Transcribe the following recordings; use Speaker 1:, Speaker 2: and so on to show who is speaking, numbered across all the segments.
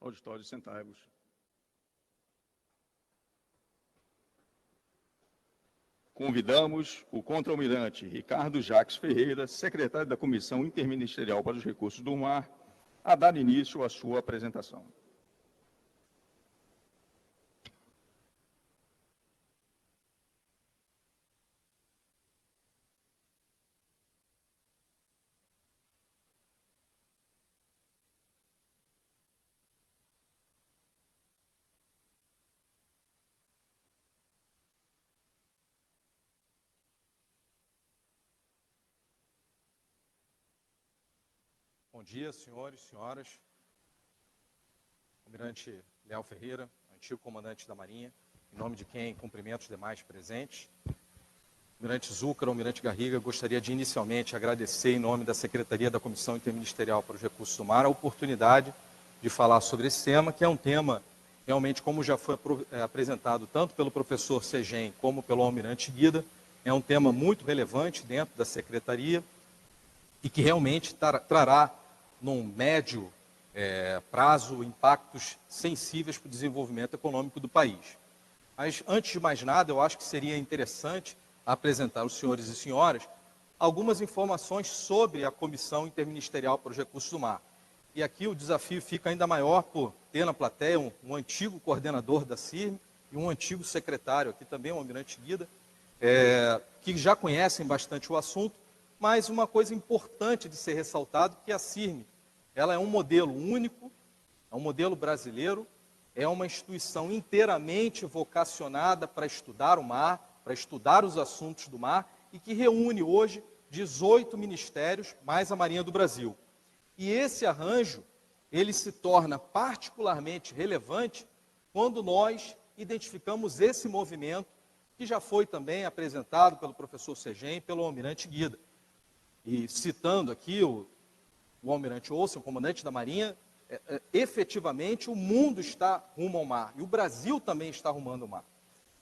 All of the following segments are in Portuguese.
Speaker 1: Auditório, sentai-vos. Convidamos o contra-almirante Ricardo Jacques Ferreira, secretário da Comissão Interministerial para os Recursos do Mar, a dar início à sua apresentação.
Speaker 2: Bom dia, senhores e senhoras. Almirante Leal Ferreira, antigo comandante da Marinha, em nome de quem cumprimento os demais presentes. Almirante Zúcar, Almirante Garriga, gostaria de inicialmente agradecer, em nome da Secretaria da Comissão Interministerial para os Recursos do Mar, a oportunidade de falar sobre esse tema, que é um tema, realmente, como já foi apresentado tanto pelo professor Segem como pelo Almirante Guida, é um tema muito relevante dentro da Secretaria e que realmente trará, num médio prazo, impactos sensíveis para o desenvolvimento econômico do país. Mas, antes de mais nada, eu acho que seria interessante apresentar aos senhores e senhoras algumas informações sobre a Comissão Interministerial para os Recursos do Mar. E aqui o desafio fica ainda maior por ter na plateia um antigo coordenador da CIRM e um antigo secretário, aqui também o Almirante Guida, que já conhecem bastante o assunto, mas uma coisa importante de ser ressaltado que a CIRM, ela é um modelo único, é um modelo brasileiro, é uma instituição inteiramente vocacionada para estudar o mar, para estudar os assuntos do mar, e que reúne hoje 18 ministérios, mais a Marinha do Brasil. E esse arranjo, ele se torna particularmente relevante quando nós identificamos esse movimento, que já foi também apresentado pelo professor Segem e pelo Almirante Guida. E citando aqui o Almirante Olsen, o comandante da Marinha, efetivamente o mundo está rumo ao mar, e o Brasil também está rumando ao mar.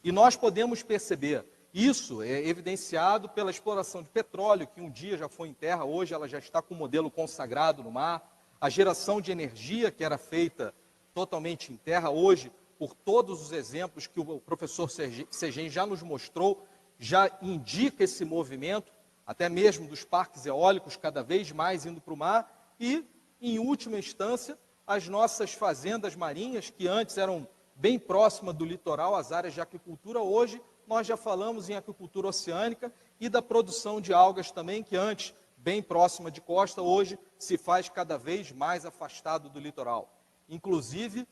Speaker 2: E nós podemos perceber, isso é evidenciado pela exploração de petróleo, que um dia já foi em terra, hoje ela já está com um modelo consagrado no mar, a geração de energia, que era feita totalmente em terra, hoje, por todos os exemplos que o professor Segem já nos mostrou, já indica esse movimento, até mesmo dos parques eólicos cada vez mais indo para o mar, e, em última instância, as nossas fazendas marinhas, que antes eram bem próximas do litoral, as áreas de aquicultura, hoje nós já falamos em aquicultura oceânica e da produção de algas também, que antes, bem próxima de costa, hoje se faz cada vez mais afastado do litoral. Inclusive,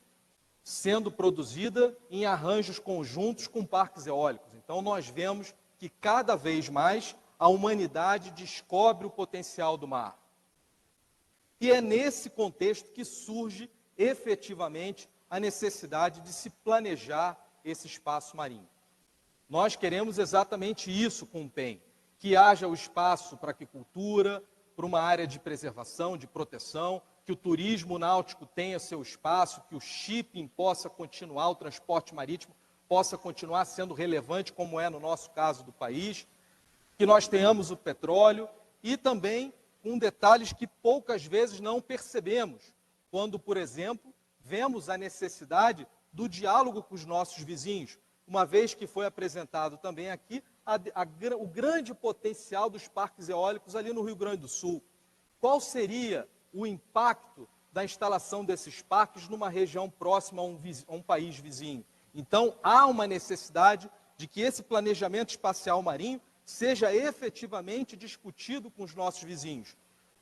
Speaker 2: sendo produzida em arranjos conjuntos com parques eólicos. Então, nós vemos que cada vez mais a humanidade descobre o potencial do mar. E é nesse contexto que surge efetivamente a necessidade de se planejar esse espaço marinho. Nós queremos exatamente isso com o PEN, que haja o espaço para aquicultura, para uma área de preservação, de proteção, que o turismo náutico tenha seu espaço, que o shipping possa continuar, o transporte marítimo possa continuar sendo relevante, como é no nosso caso do país, que nós tenhamos o petróleo e também com detalhes que poucas vezes não percebemos, quando, por exemplo, vemos a necessidade do diálogo com os nossos vizinhos, uma vez que foi apresentado também aqui o grande potencial dos parques eólicos ali no Rio Grande do Sul. Qual seria o impacto da instalação desses parques numa região próxima a um país vizinho? Então, há uma necessidade de que esse planejamento espacial marinho seja efetivamente discutido com os nossos vizinhos.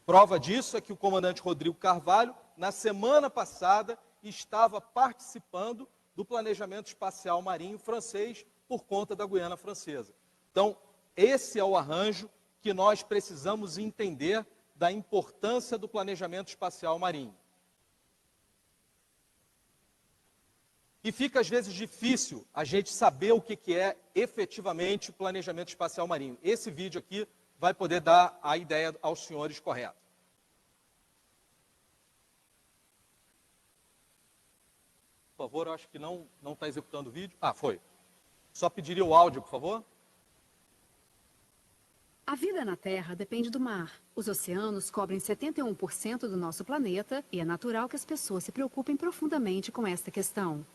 Speaker 2: Prova disso é que o comandante Rodrigo Carvalho, na semana passada, estava participando do planejamento espacial marinho francês por conta da Guiana Francesa. Então, esse é o arranjo que nós precisamos entender da importância do planejamento espacial marinho. E fica, às vezes, difícil a gente saber o que é efetivamente o planejamento espacial marinho. Esse vídeo aqui vai poder dar a ideia aos senhores correta. Por favor, eu acho que não está executando o vídeo. Ah, foi. Só pediria o áudio, por favor.
Speaker 3: A vida na Terra depende do mar. Os oceanos cobrem 71% do nosso planeta e é natural que as pessoas se preocupem profundamente com esta questão.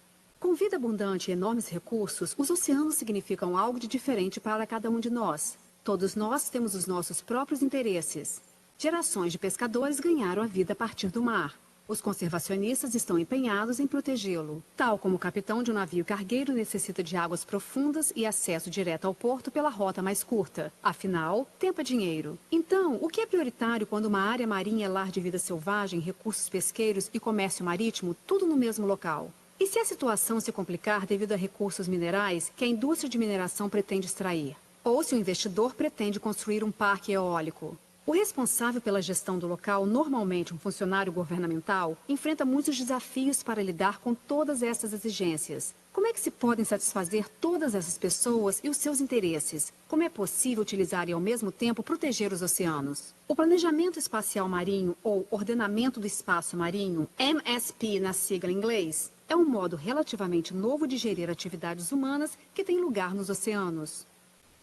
Speaker 3: Com vida abundante e enormes recursos, os oceanos significam algo de diferente para cada um de nós. Todos nós temos os nossos próprios interesses. Gerações de pescadores ganharam a vida a partir do mar. Os conservacionistas estão empenhados em protegê-lo. Tal como o capitão de um navio cargueiro necessita de águas profundas e acesso direto ao porto pela rota mais curta. Afinal, tempo é dinheiro. Então, o que é prioritário quando uma área marinha é lar de vida selvagem, recursos pesqueiros e comércio marítimo, tudo no mesmo local? E se a situação se complicar devido a recursos minerais que a indústria de mineração pretende extrair? Ou se o investidor pretende construir um parque eólico? O responsável pela gestão do local, normalmente um funcionário governamental, enfrenta muitos desafios para lidar com todas essas exigências. Como é que se podem satisfazer todas essas pessoas e os seus interesses? Como é possível utilizar e, ao mesmo tempo, proteger os oceanos? O Planejamento Espacial Marinho, ou Ordenamento do Espaço Marinho, MSP na sigla em inglês, é um modo relativamente novo de gerir atividades humanas que tem lugar nos oceanos.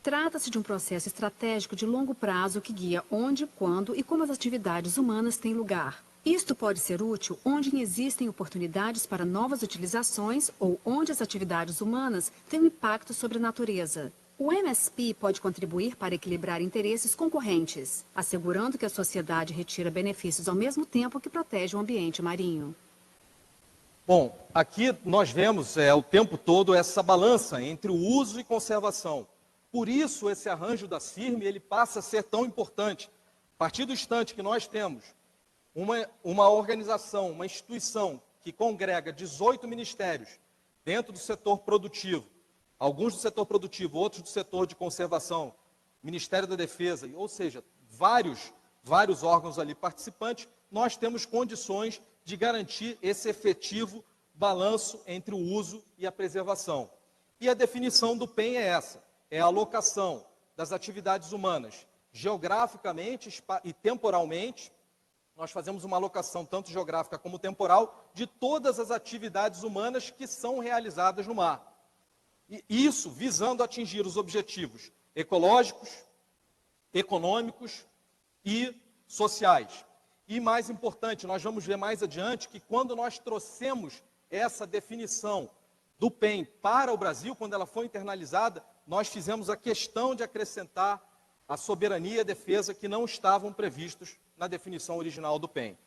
Speaker 3: Trata-se de um processo estratégico de longo prazo que guia onde, quando e como as atividades humanas têm lugar. Isto pode ser útil onde existem oportunidades para novas utilizações ou onde as atividades humanas têm um impacto sobre a natureza. O MSP pode contribuir para equilibrar interesses concorrentes, assegurando que a sociedade retira benefícios ao mesmo tempo que protege o ambiente marinho.
Speaker 2: Bom, aqui nós vemos o tempo todo essa balança entre o uso e conservação. Por isso, esse arranjo da CIRM, ele passa a ser tão importante. A partir do instante que nós temos uma organização, uma instituição que congrega 18 ministérios dentro do setor produtivo, alguns do setor produtivo, outros do setor de conservação, Ministério da Defesa, ou seja, vários órgãos ali participantes, nós temos condições de garantir esse efetivo balanço entre o uso e a preservação. E a definição do PEN é essa. É a alocação das atividades humanas geograficamente e temporalmente. Nós fazemos uma alocação tanto geográfica como temporal de todas as atividades humanas que são realizadas no mar. E isso visando atingir os objetivos ecológicos, econômicos e sociais. E mais importante, nós vamos ver mais adiante que quando nós trouxemos essa definição do PEN para o Brasil, quando ela foi internalizada, nós fizemos a questão de acrescentar a soberania e a defesa que não estavam previstos na definição original do PEN.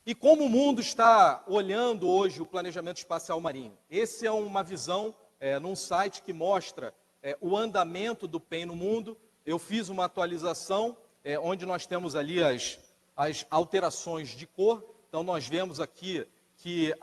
Speaker 2: E como o mundo está olhando hoje o planejamento espacial marinho? Essa é uma visão num site que mostra o andamento do PEN no mundo. Eu fiz uma atualização onde nós temos ali as alterações de cor. Então nós vemos aqui que,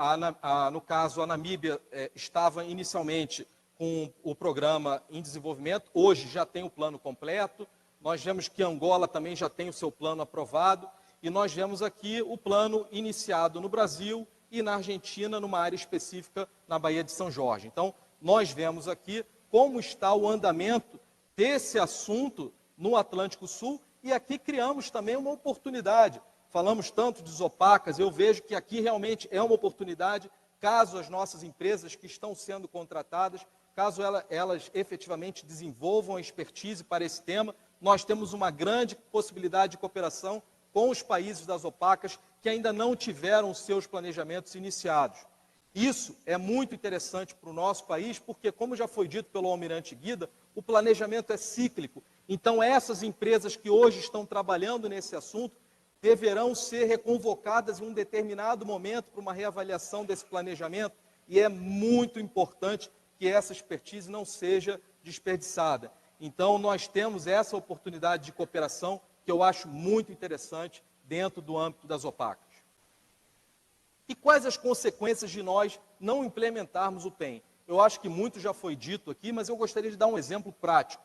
Speaker 2: no caso, a Namíbia estava inicialmente com o programa em desenvolvimento, hoje já tem o plano completo. Nós vemos que Angola também já tem o seu plano aprovado, e nós vemos aqui o plano iniciado no Brasil e na Argentina, numa área específica na Baía de São Jorge. Então, nós vemos aqui como está o andamento desse assunto no Atlântico Sul, e aqui criamos também uma oportunidade. Falamos tanto de isopacas, eu vejo que aqui realmente é uma oportunidade, caso as nossas empresas que estão sendo contratadas, caso elas efetivamente desenvolvam a expertise para esse tema, nós temos uma grande possibilidade de cooperação com os países das opacas que ainda não tiveram os seus planejamentos iniciados. Isso é muito interessante para o nosso país, porque, como já foi dito pelo almirante Guida, o planejamento é cíclico. Então, essas empresas que hoje estão trabalhando nesse assunto deverão ser reconvocadas em um determinado momento para uma reavaliação desse planejamento, e é muito importante que essa expertise não seja desperdiçada. Então, nós temos essa oportunidade de cooperação que eu acho muito interessante dentro do âmbito das opacas. E quais as consequências de nós não implementarmos o PEN? Eu acho que muito já foi dito aqui, mas eu gostaria de dar um exemplo prático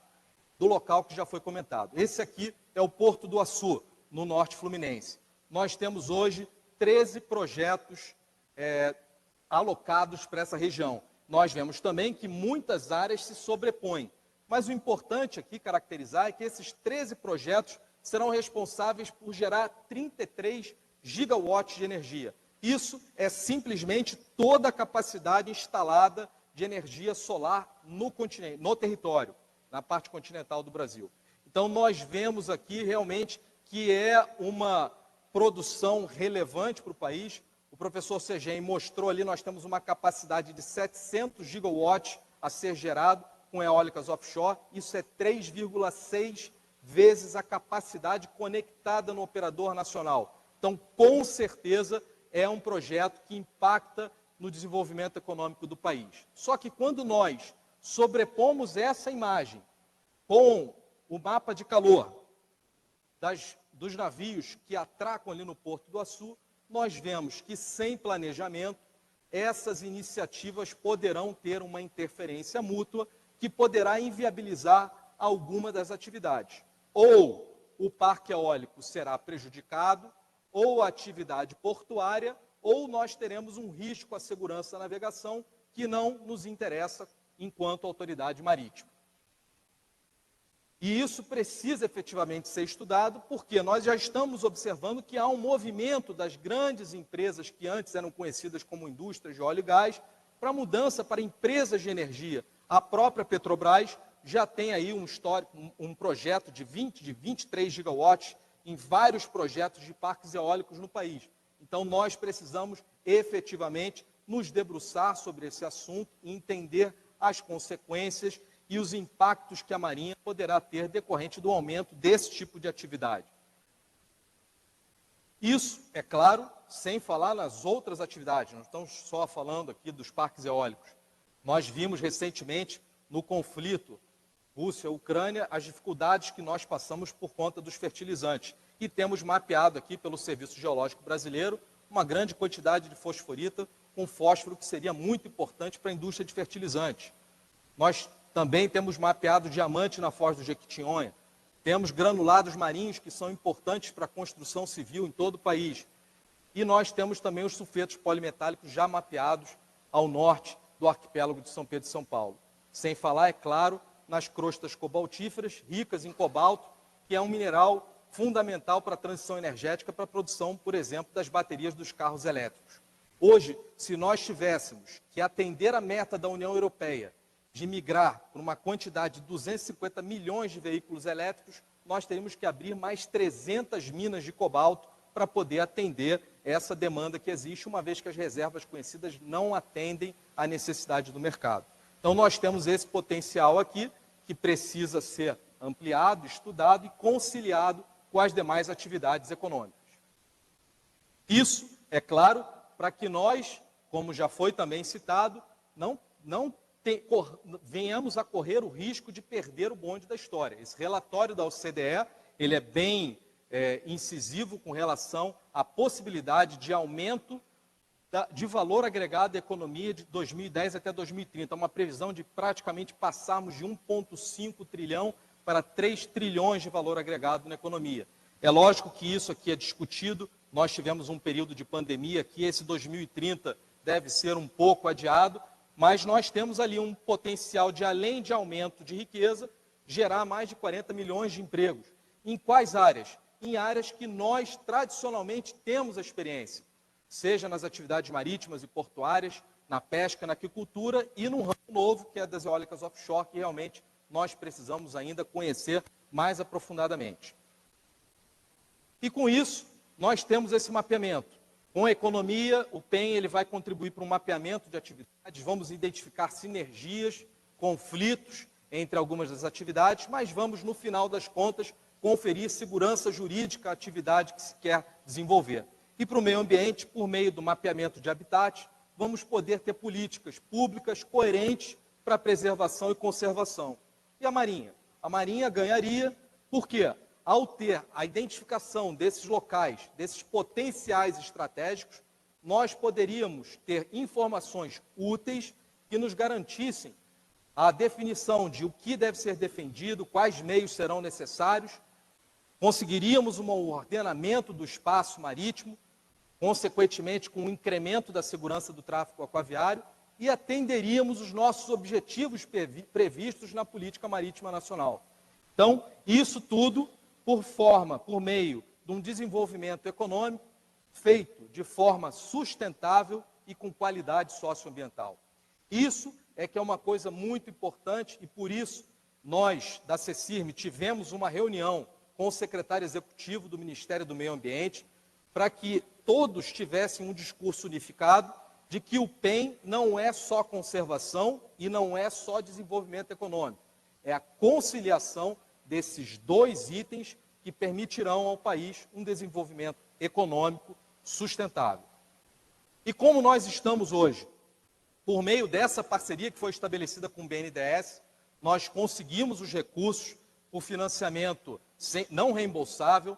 Speaker 2: do local que já foi comentado. Esse aqui é o Porto do Açu, no norte fluminense. Nós temos hoje 13 projetos alocados para essa região. Nós vemos também que muitas áreas se sobrepõem. Mas o importante aqui caracterizar é que esses 13 projetos serão responsáveis por gerar 33 gigawatts de energia. Isso é simplesmente toda a capacidade instalada de energia solar no continente, no território. na parte continental do Brasil. Então, nós vemos aqui realmente que é uma produção relevante para o país. O professor Segem mostrou ali, nós temos uma capacidade de 700 gigawatts a ser gerado com eólicas offshore. Isso é 3,6 vezes a capacidade conectada no operador nacional. Então, com certeza, é um projeto que impacta no desenvolvimento econômico do país. Só que quando nós sobrepomos essa imagem com o mapa de calor dos navios que atracam ali no Porto do Açu, nós vemos que, sem planejamento, essas iniciativas poderão ter uma interferência mútua que poderá inviabilizar alguma das atividades. Ou o parque eólico será prejudicado, ou a atividade portuária, ou nós teremos um risco à segurança da navegação que não nos interessa enquanto autoridade marítima. E isso precisa efetivamente ser estudado, porque nós já estamos observando que há um movimento das grandes empresas que antes eram conhecidas como indústrias de óleo e gás, para mudança para empresas de energia. A própria Petrobras já tem aí um projeto de 23 gigawatts em vários projetos de parques eólicos no país. Então, nós precisamos efetivamente nos debruçar sobre esse assunto e entender as consequências e os impactos que a Marinha poderá ter decorrente do aumento desse tipo de atividade. Isso, é claro, sem falar nas outras atividades. Não estamos só falando aqui dos parques eólicos. Nós vimos recentemente, no conflito Rússia-Ucrânia, as dificuldades que nós passamos por conta dos fertilizantes. E temos mapeado aqui pelo Serviço Geológico Brasileiro uma grande quantidade de fosforita com fósforo que seria muito importante para a indústria de fertilizantes. Nós também temos mapeado diamante na Foz do Jequitinhonha. Temos granulados marinhos que são importantes para a construção civil em todo o país. E nós temos também os sulfetos polimetálicos já mapeados ao norte do arquipélago de São Pedro e São Paulo. Sem falar, é claro, nas crostas cobaltíferas, ricas em cobalto, que é um mineral fundamental para a transição energética, para a produção, por exemplo, das baterias dos carros elétricos. Hoje, se nós tivéssemos que atender a meta da União Europeia de migrar por uma quantidade de 250 milhões de veículos elétricos, nós teríamos que abrir mais 300 minas de cobalto para poder atender essa demanda que existe, uma vez que as reservas conhecidas não atendem à necessidade do mercado. Então, nós temos esse potencial aqui, que precisa ser ampliado, estudado e conciliado com as demais atividades econômicas. Isso, é claro, para que nós, como já foi também citado, não venhamos a correr o risco de perder o bonde da história. Esse relatório da OCDE, ele é bem incisivo com relação à possibilidade de aumento de valor agregado da economia de 2010 até 2030. Uma previsão de praticamente passarmos de 1,5 trilhão para 3 trilhões de valor agregado na economia. É lógico que isso aqui é discutido, nós tivemos um período de pandemia que esse 2030 deve ser um pouco adiado, mas nós temos ali um potencial de, além de aumento de riqueza, gerar mais de 40 milhões de empregos. Em quais áreas? Em áreas que nós tradicionalmente temos a experiência, seja nas atividades marítimas e portuárias, na pesca, na aquicultura e num ramo novo, que é das eólicas offshore, que realmente nós precisamos ainda conhecer mais aprofundadamente. E com isso, nós temos esse mapeamento. Com a economia, o PEN ele vai contribuir para um mapeamento de atividades, vamos identificar sinergias, conflitos entre algumas das atividades, mas vamos, no final das contas, conferir segurança jurídica à atividade que se quer desenvolver. E para o meio ambiente, por meio do mapeamento de habitat, vamos poder ter políticas públicas coerentes para a preservação e conservação. E a Marinha? A Marinha ganharia, por quê? Ao ter a identificação desses locais, desses potenciais estratégicos, nós poderíamos ter informações úteis que nos garantissem a definição de o que deve ser defendido, quais meios serão necessários, conseguiríamos um ordenamento do espaço marítimo, consequentemente com o incremento da segurança do tráfego aquaviário, e atenderíamos os nossos objetivos previstos na política marítima nacional. Então, isso tudo por meio de um desenvolvimento econômico feito de forma sustentável e com qualidade socioambiental. Isso é que é uma coisa muito importante e, por isso, nós, da CECIRM, tivemos uma reunião com o secretário executivo do Ministério do Meio Ambiente para que todos tivessem um discurso unificado de que o PEN não é só conservação e não é só desenvolvimento econômico. É a conciliação desses dois itens que permitirão ao país um desenvolvimento econômico sustentável. E como nós estamos hoje? Por meio dessa parceria que foi estabelecida com o BNDES, nós conseguimos os recursos, o financiamento não reembolsável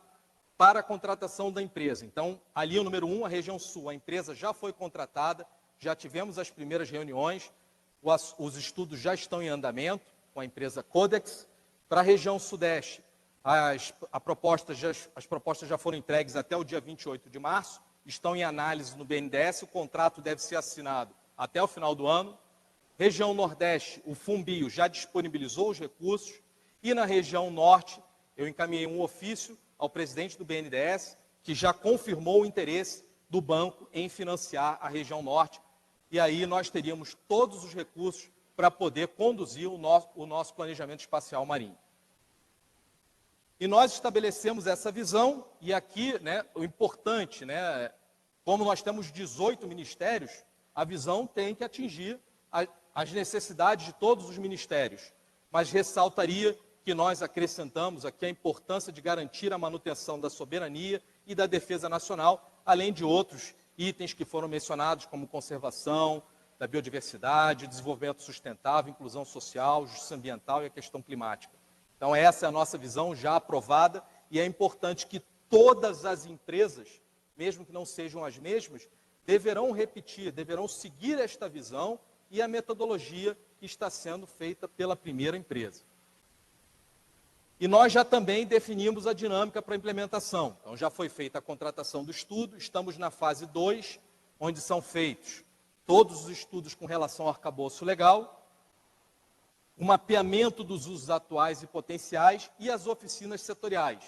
Speaker 2: para a contratação da empresa. Então, ali o número 1, a região sul, a empresa já foi contratada, já tivemos as primeiras reuniões, os estudos já estão em andamento com a empresa Codex. Para a região sudeste, as propostas já foram entregues até o dia 28 de março, estão em análise no BNDES, o contrato deve ser assinado até o final do ano. Região nordeste, o Fumbio já disponibilizou os recursos, e na região norte, eu encaminhei um ofício ao presidente do BNDES, que já confirmou o interesse do banco em financiar a região norte, e aí nós teríamos todos os recursos para poder conduzir o nosso planejamento espacial marinho. E nós estabelecemos essa visão, e aqui, o importante, como nós temos 18 ministérios, a visão tem que atingir as necessidades de todos os ministérios, mas ressaltaria que nós acrescentamos aqui a importância de garantir a manutenção da soberania e da defesa nacional, além de outros itens que foram mencionados, como conservação da biodiversidade, desenvolvimento sustentável, inclusão social, justiça ambiental e a questão climática. Então, essa é a nossa visão já aprovada, e é importante que todas as empresas, mesmo que não sejam as mesmas, deverão repetir, deverão seguir esta visão e a metodologia que está sendo feita pela primeira empresa. E nós já também definimos a dinâmica para a implementação. Então, já foi feita a contratação do estudo, estamos na fase 2, onde são feitos todos os estudos com relação ao arcabouço legal, o mapeamento dos usos atuais e potenciais e as oficinas setoriais,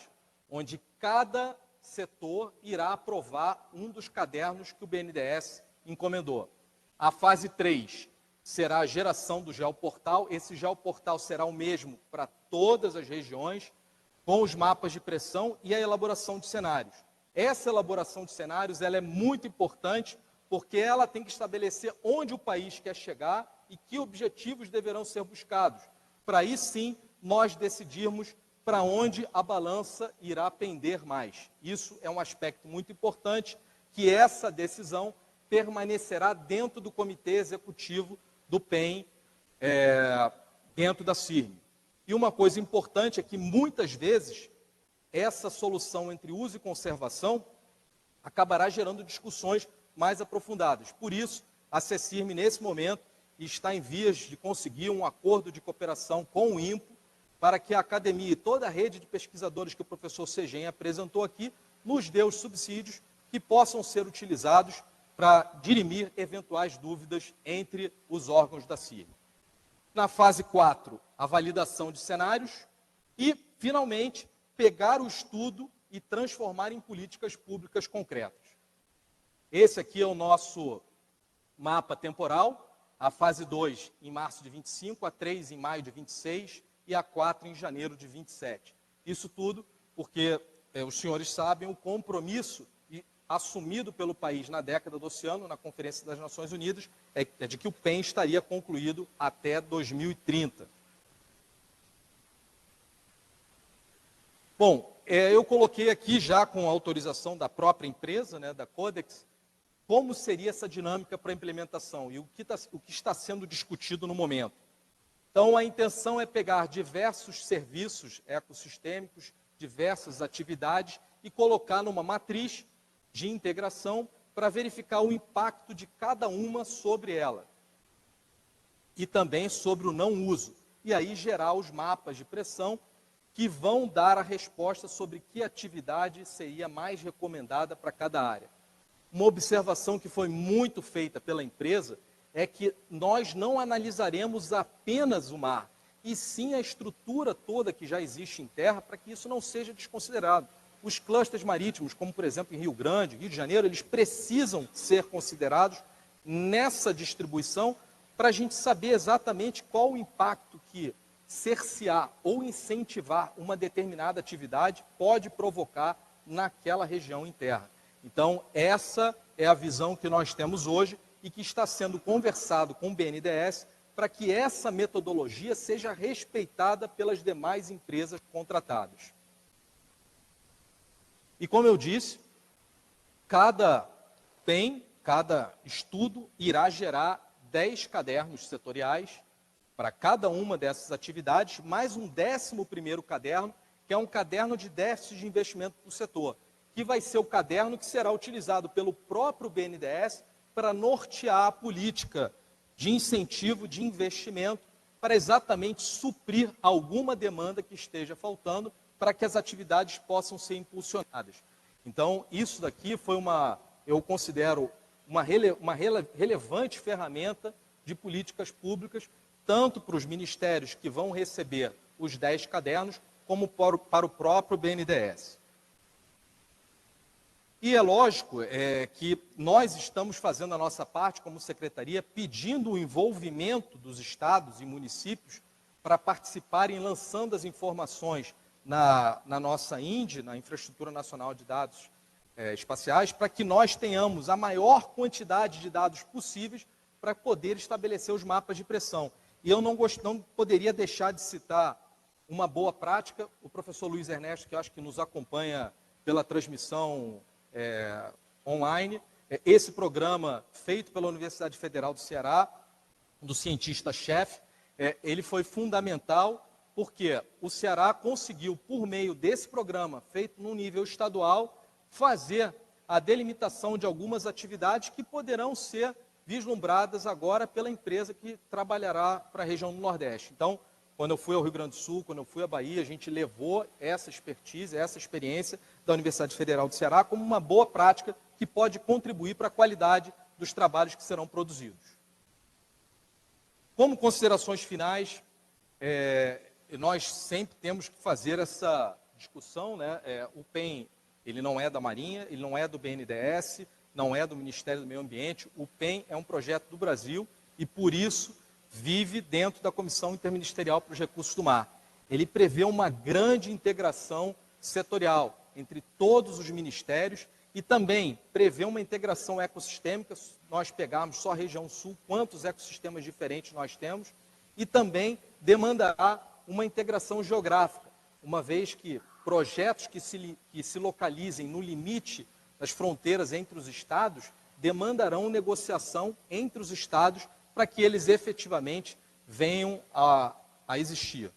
Speaker 2: onde cada setor irá aprovar um dos cadernos que o BNDES encomendou. A fase 3 será a geração do geoportal. Esse geoportal será o mesmo para todas as regiões, com os mapas de pressão e a elaboração de cenários. Essa elaboração de cenários ela é muito importante, porque ela tem que estabelecer onde o país quer chegar e que objetivos deverão ser buscados, para aí sim nós decidirmos para onde a balança irá pender mais. Isso é um aspecto muito importante, que essa decisão permanecerá dentro do comitê executivo do PEN, dentro da CIRM. E uma coisa importante é que, muitas vezes, essa solução entre uso e conservação acabará gerando discussões mais aprofundadas. Por isso, a CECIRM, nesse momento, está em vias de conseguir um acordo de cooperação com o INPO, para que a academia e toda a rede de pesquisadores que o professor Segem apresentou aqui, nos dê os subsídios que possam ser utilizados para dirimir eventuais dúvidas entre os órgãos da CIRM. Na fase 4, a validação de cenários e, finalmente, pegar o estudo e transformar em políticas públicas concretas. Esse aqui é o nosso mapa temporal, a fase 2 em março de 25, a 3 em maio de 26 e a 4 em janeiro de 27. Isso tudo porque, os senhores sabem, o compromisso assumido pelo país na década do oceano, na Conferência das Nações Unidas, é de que o PEN estaria concluído até 2030. Bom, eu coloquei aqui já com a autorização da própria empresa, da Codex, como seria essa dinâmica para a implementação e o que está sendo discutido no momento. Então, a intenção é pegar diversos serviços ecossistêmicos, diversas atividades e colocar numa matriz de integração para verificar o impacto de cada uma sobre ela e também sobre o não uso. E aí gerar os mapas de pressão que vão dar a resposta sobre que atividade seria mais recomendada para cada área. Uma observação que foi muito feita pela empresa é que nós não analisaremos apenas o mar, e sim a estrutura toda que já existe em terra, para que isso não seja desconsiderado. Os clusters marítimos, como por exemplo em Rio Grande, Rio de Janeiro, eles precisam ser considerados nessa distribuição para a gente saber exatamente qual o impacto que cercear ou incentivar uma determinada atividade pode provocar naquela região interna. Então, essa é a visão que nós temos hoje e que está sendo conversado com o BNDES para que essa metodologia seja respeitada pelas demais empresas contratadas. E como eu disse, cada PEN, cada estudo irá gerar 10 cadernos setoriais para cada uma dessas atividades, mais um 11º caderno, que é um caderno de déficit de investimento para o setor, que vai ser o caderno que será utilizado pelo próprio BNDES para nortear a política de incentivo de investimento para exatamente suprir alguma demanda que esteja faltando para que as atividades possam ser impulsionadas. Então, isso daqui foi eu considero uma relevante ferramenta de políticas públicas, tanto para os ministérios que vão receber os 10 cadernos, como para o próprio BNDES. E é lógico que nós estamos fazendo a nossa parte como secretaria, pedindo o envolvimento dos estados e municípios para participarem, lançando as informações na nossa INDE, na Infraestrutura Nacional de Dados Espaciais, para que nós tenhamos a maior quantidade de dados possíveis para poder estabelecer os mapas de pressão. E eu não poderia deixar de citar uma boa prática, o professor Luiz Ernesto, que eu acho que nos acompanha pela transmissão online, esse programa feito pela Universidade Federal do Ceará, do cientista-chefe, ele foi fundamental porque o Ceará conseguiu, por meio desse programa, feito no nível estadual, fazer a delimitação de algumas atividades que poderão ser vislumbradas agora pela empresa que trabalhará para a região do Nordeste. Então, quando eu fui ao Rio Grande do Sul, quando eu fui à Bahia, a gente levou essa expertise, essa experiência da Universidade Federal do Ceará como uma boa prática que pode contribuir para a qualidade dos trabalhos que serão produzidos. Como considerações finais, nós sempre temos que fazer essa discussão, né? O PEN, ele não é da Marinha, ele não é do BNDES, não é do Ministério do Meio Ambiente. O PEN é um projeto do Brasil e, por isso, vive dentro da Comissão Interministerial para os Recursos do Mar. Ele prevê uma grande integração setorial entre todos os ministérios e também prevê uma integração ecossistêmica. Nós pegarmos só a região sul, quantos ecossistemas diferentes nós temos, e também demandará uma integração geográfica, uma vez que projetos que se localizem no limite das fronteiras entre os estados demandarão negociação entre os estados para que eles efetivamente venham a existir.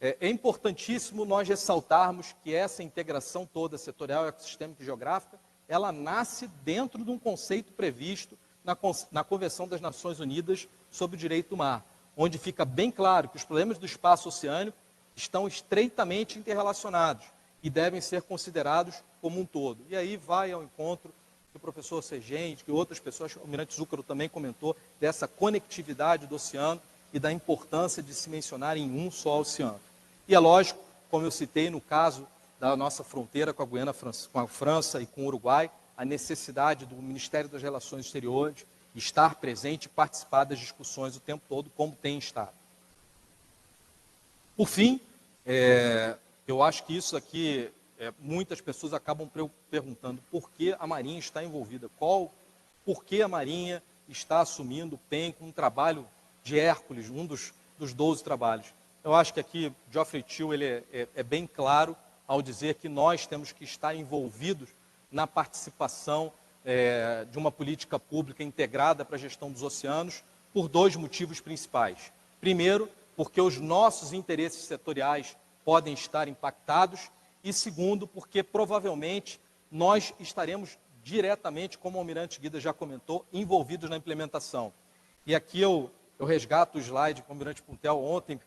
Speaker 2: É importantíssimo nós ressaltarmos que essa integração toda setorial, ecossistêmica e geográfica, ela nasce dentro de um conceito previsto na Convenção das Nações Unidas sobre o Direito do Mar, onde fica bem claro que os problemas do espaço oceânico estão estreitamente interrelacionados e devem ser considerados como um todo. E aí vai ao encontro que o professor Sergente, que outras pessoas, o Almirante Zúcaro também comentou, dessa conectividade do oceano e da importância de se mencionar em um só oceano. E é lógico, como eu citei no caso da nossa fronteira com a Guiana, com a França e com o Uruguai, a necessidade do Ministério das Relações Exteriores estar presente e participar das discussões o tempo todo, como tem estado. Por fim, eu acho que isso aqui, muitas pessoas acabam perguntando por que a Marinha está envolvida, por que a Marinha está assumindo o PEN com um trabalho de Hércules, um dos 12 trabalhos. Eu acho que aqui Geoffrey Teal ele é bem claro ao dizer que nós temos que estar envolvidos na participação de uma política pública integrada para a gestão dos oceanos por dois motivos principais. Primeiro, porque os nossos interesses setoriais podem estar impactados, e segundo, porque provavelmente nós estaremos diretamente, como o Almirante Guida já comentou, envolvidos na implementação. E aqui eu resgato o slide que o Almirante Puntel ontem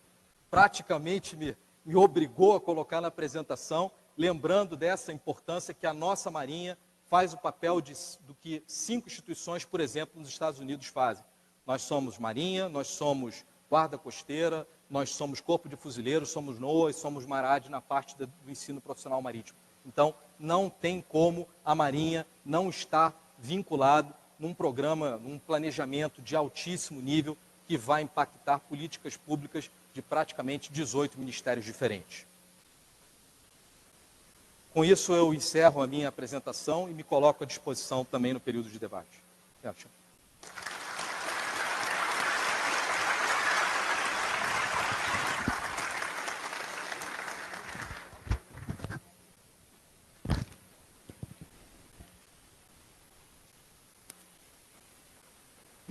Speaker 2: praticamente me obrigou a colocar na apresentação, lembrando dessa importância que a nossa Marinha faz o papel do que 5 instituições, por exemplo, nos Estados Unidos fazem. Nós somos Marinha, nós somos Guarda Costeira, nós somos Corpo de Fuzileiros, somos NOAA, somos MARAD na parte do ensino profissional marítimo. Então, não tem como a Marinha não estar vinculado num programa, num planejamento de altíssimo nível que vai impactar políticas públicas de praticamente 18 ministérios diferentes. Com isso, eu encerro a minha apresentação e me coloco à disposição também no período de debate.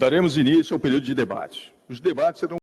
Speaker 1: Daremos início ao período de debate. Os debates serão